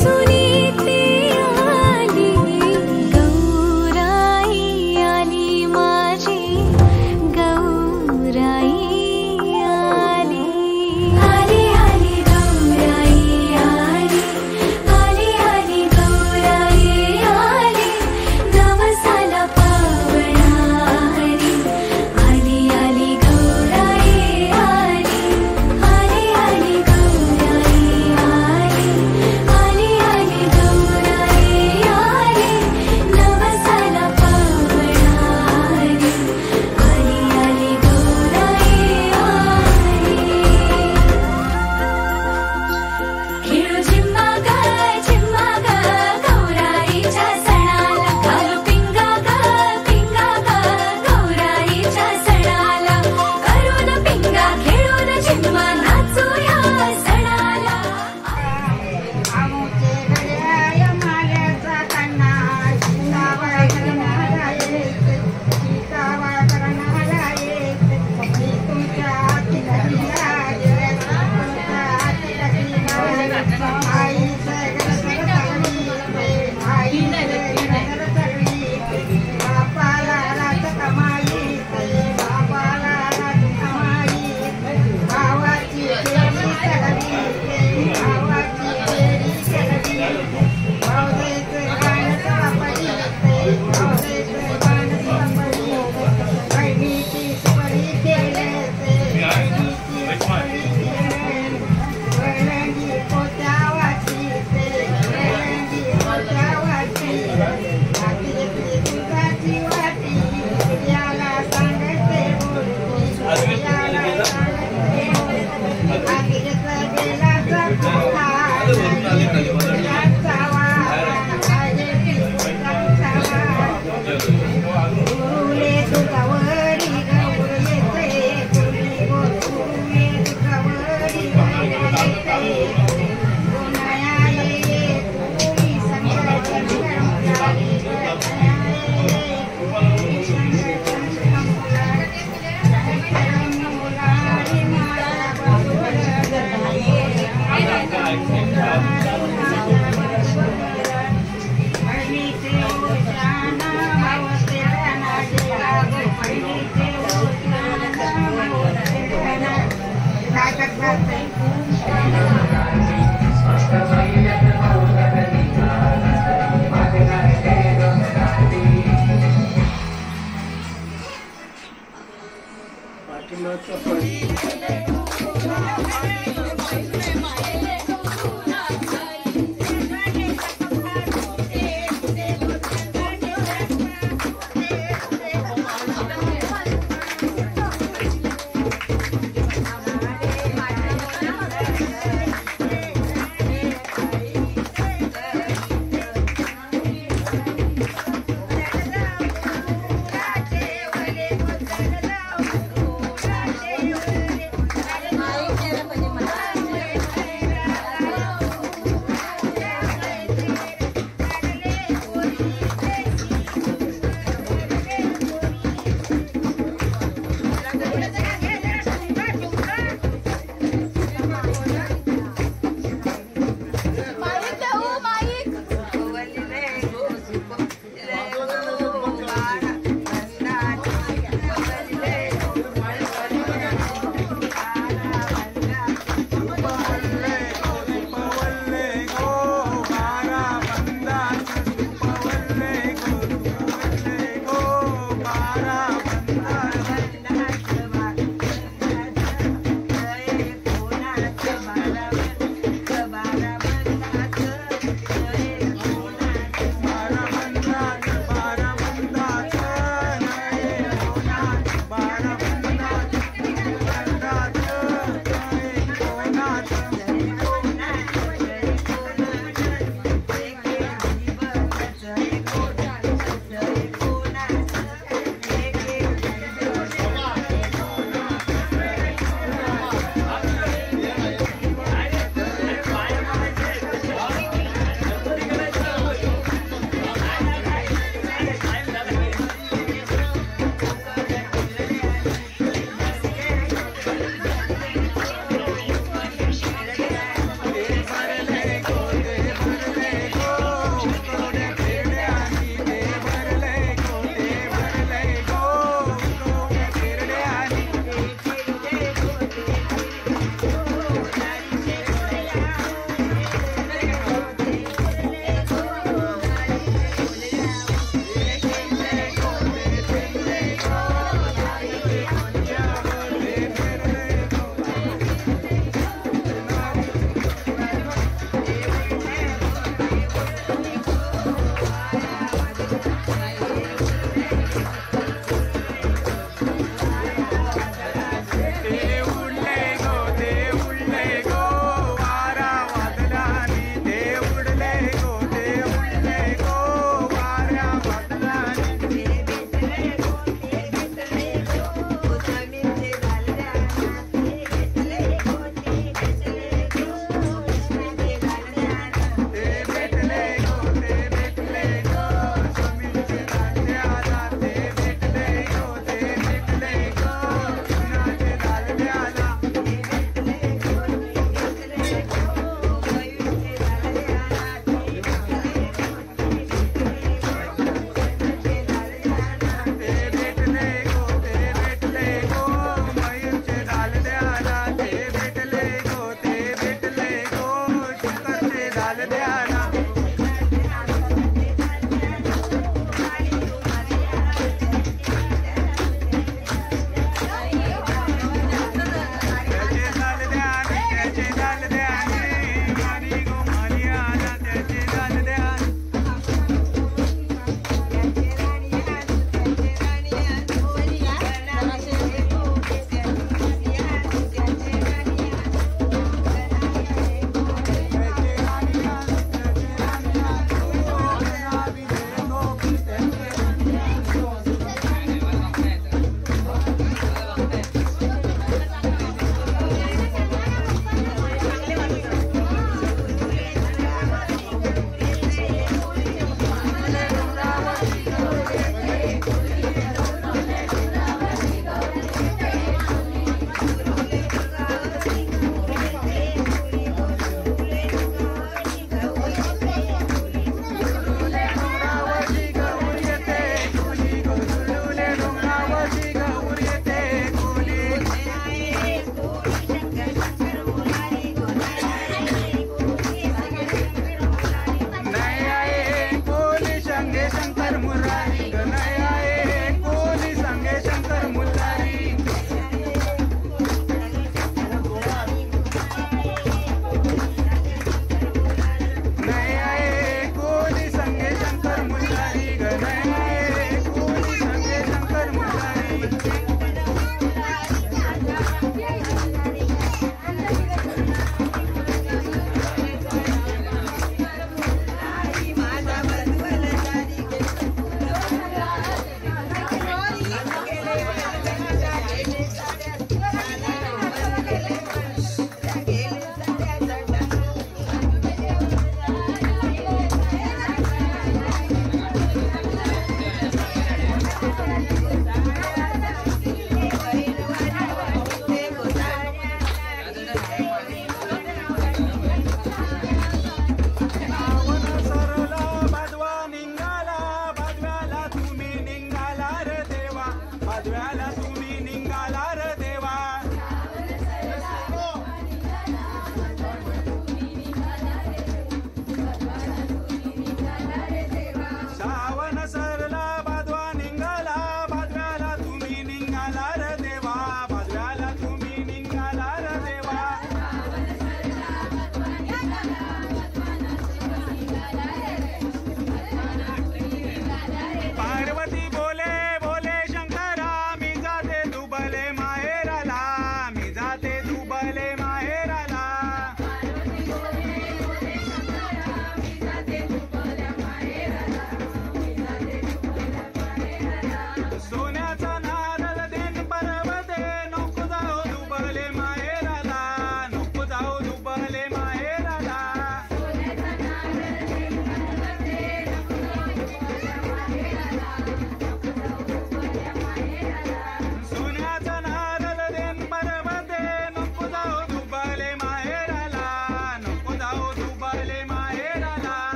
सुनी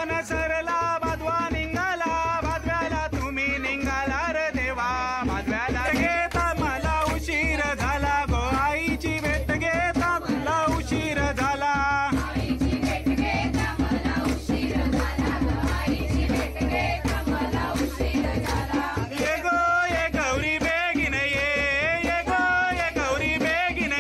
वान सरला भादवा निघाला भादव्याला तुम्ही निघाला रे देवा भादव्याला घेता मला उशीर झाला गो आईची भेट घेता मला उशीर झाला ये गो ये गौरी बेगिन ये गो ये गौरी बेगिन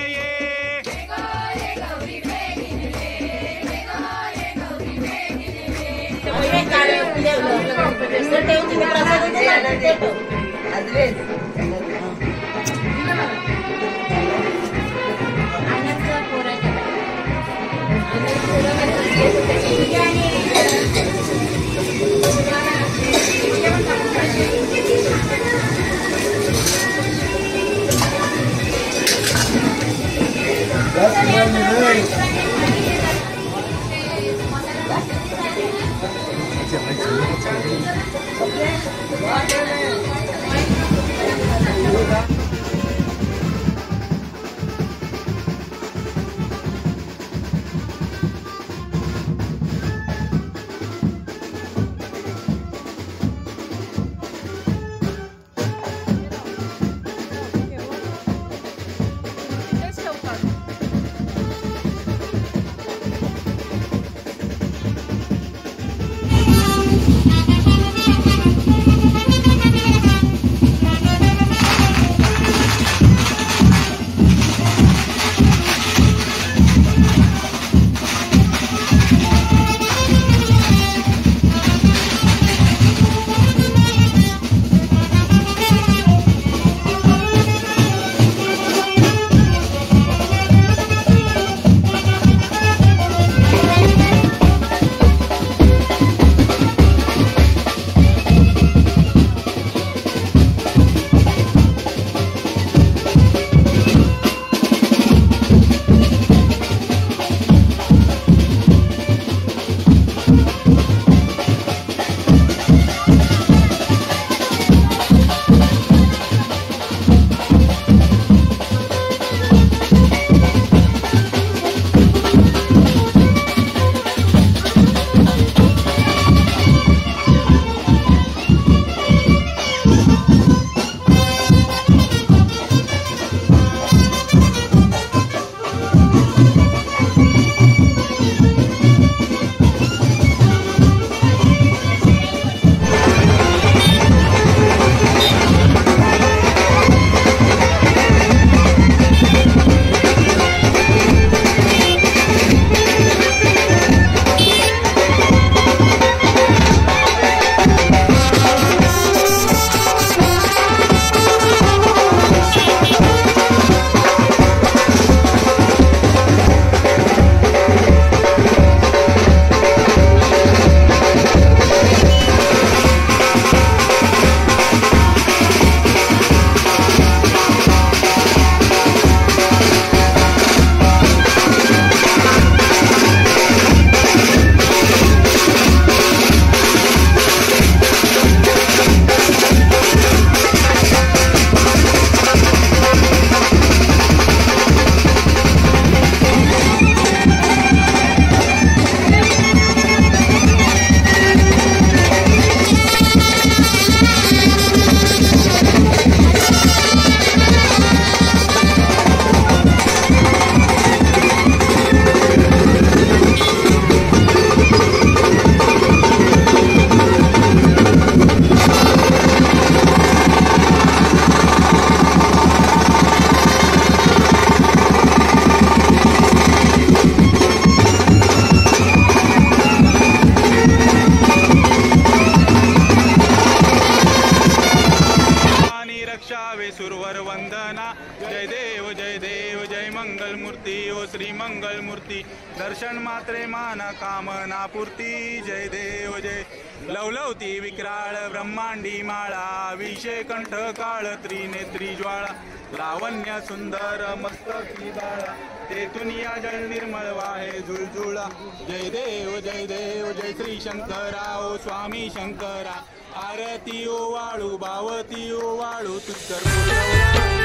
दर्शन मात्रे मान कामना पूर्ती जय देव जय लवलवती विक्राळ ब्रह्मांडी माळा विषय कंठ काळ त्रिनेत्री ज्वाळा लावण्य सुंदर मस्तकी बाळा तेथून या जल निर्मळ वाहे झुळझुळा जय देव जय श्री शंकरा ओ स्वामी शंकरा आरती ओ वाळू भावती ओ वाळू तुझ्या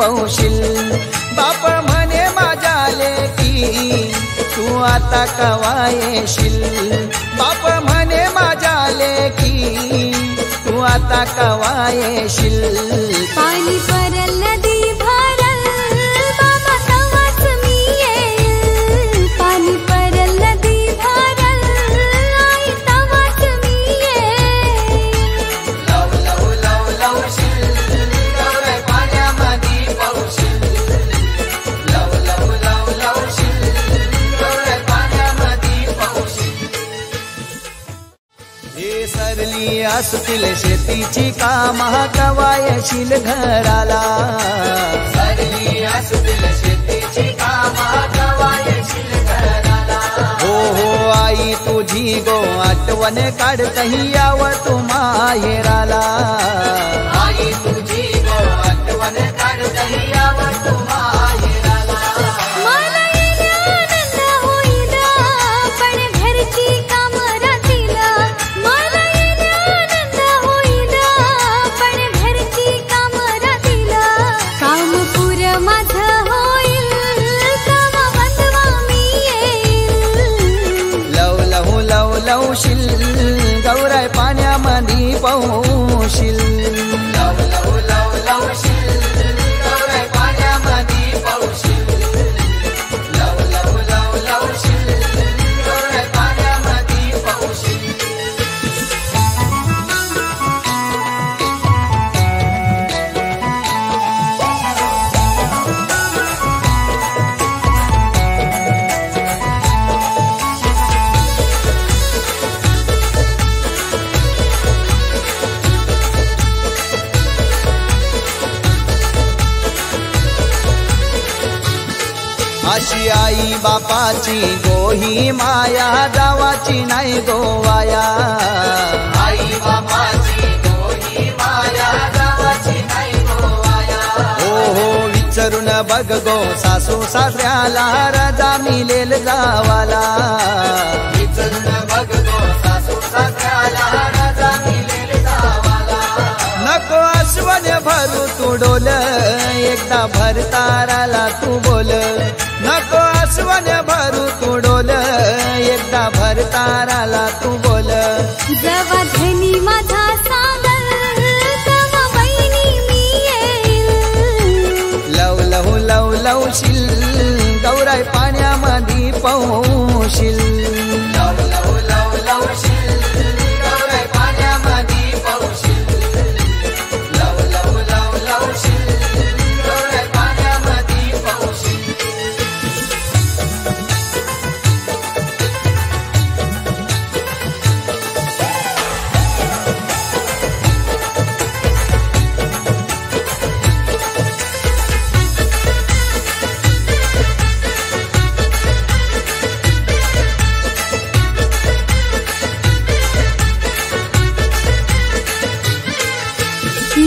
पौशील बाप म्हणे माझ्या लेकी तू आता कवा येशील बाप म्हणे माझ्या लेकी तू आता कवा येशील पाणी परल नदी भरल बाबा तवाच मी येईल पाणी परल नदी भरल आई तवाच मी येईल लव लव लव लवशील गौराई पाण्यामध्ये पौशील लव लव लव लवशील गौराई पाण्यामध्ये पौशील हे सरली असतील शेतीची कामा कवा येशील घराला सरली असतील शेतीची कामा कवा येशील घराला हो आई तुझी गो आठवण काढतही याव तू माहेराला आई तुझी गो आठवण काढतही याव तू माहेराला मला येईल आनंद होईल पण घरची कामं राहतील मला येईल आनंद होईल पण घरची कामं राहतील काम पुरं माझं होईल कामा बंधवा मी येईल लव लव लव लवशील गौराई पाण्यामध्ये पौशील लव लव लव लवशील गौराई पाण्यामध्ये पौशील लव लव लव लवशील गौराई पाण्यामध्ये पौशील अशी आई बापाची गोही माया गावाची नाही गोवाया आई बापाची गोही माया गावाची नाही गोवाया हो विचारून बघ गो सासू सासऱ्याला रजा मिळेल जावाला विचारून बघ गो सासू सासऱ्याला रजा मिळेल जावाला नको आश्वन भरू तू डोल एकदा भरताराला तू बोल नको आश्वन भरू तू डोल एकदा भरताराला तू बोल जवा धनी माझा सांगल तेव्हा बहिणी मी येईल लव लव लव लवशील गौराई पाण्यामध्ये पौशील लव लव लव लवशील गौराई पाण्यामध्ये पौशील लव लव लव लवशील गौराई पाण्यामध्ये पौशील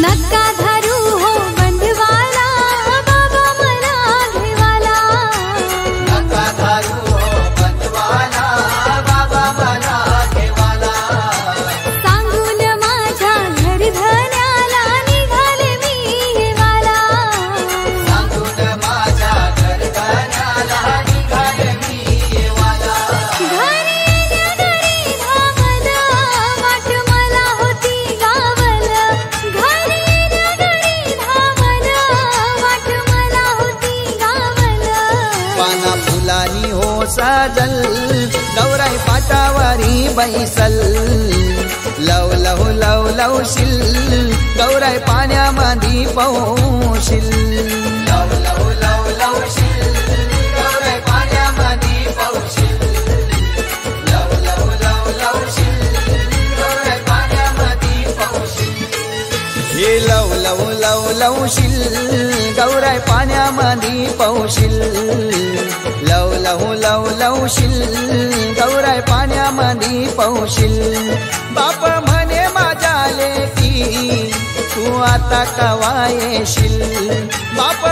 नका धरू हो बंधवाला बाबा मला घेवाला नका धारू हो बंधवाला बाबा मला घेवाला सांगून माझ्या घरी धन्याला निघाले मी हेवाला सांगून माझ्या घरदाराला निघाले मी येवाला घरी येण्या घरी धावल वाट मला होती गावल घरी येण्या घरी धावल वाट मला होती गावल पाना फुलानी हो साजल गौराई पाटावारी बैसल लव लव लव लवशील गौराई पाण्यामध्ये पौशील लव लव लव लवशील गौराई पाण्यामध्ये पौशील लव लव लव लवशील गौराई पाण्यामध्ये पौशील हे लव लव लव लवशील गौराई पाण्यामध्ये पौशील लव लव लव लवशील गौराई पाण्यामध्ये पौशील बाप म्हणे माझ्या लेकी तू आता कवा येशील बाप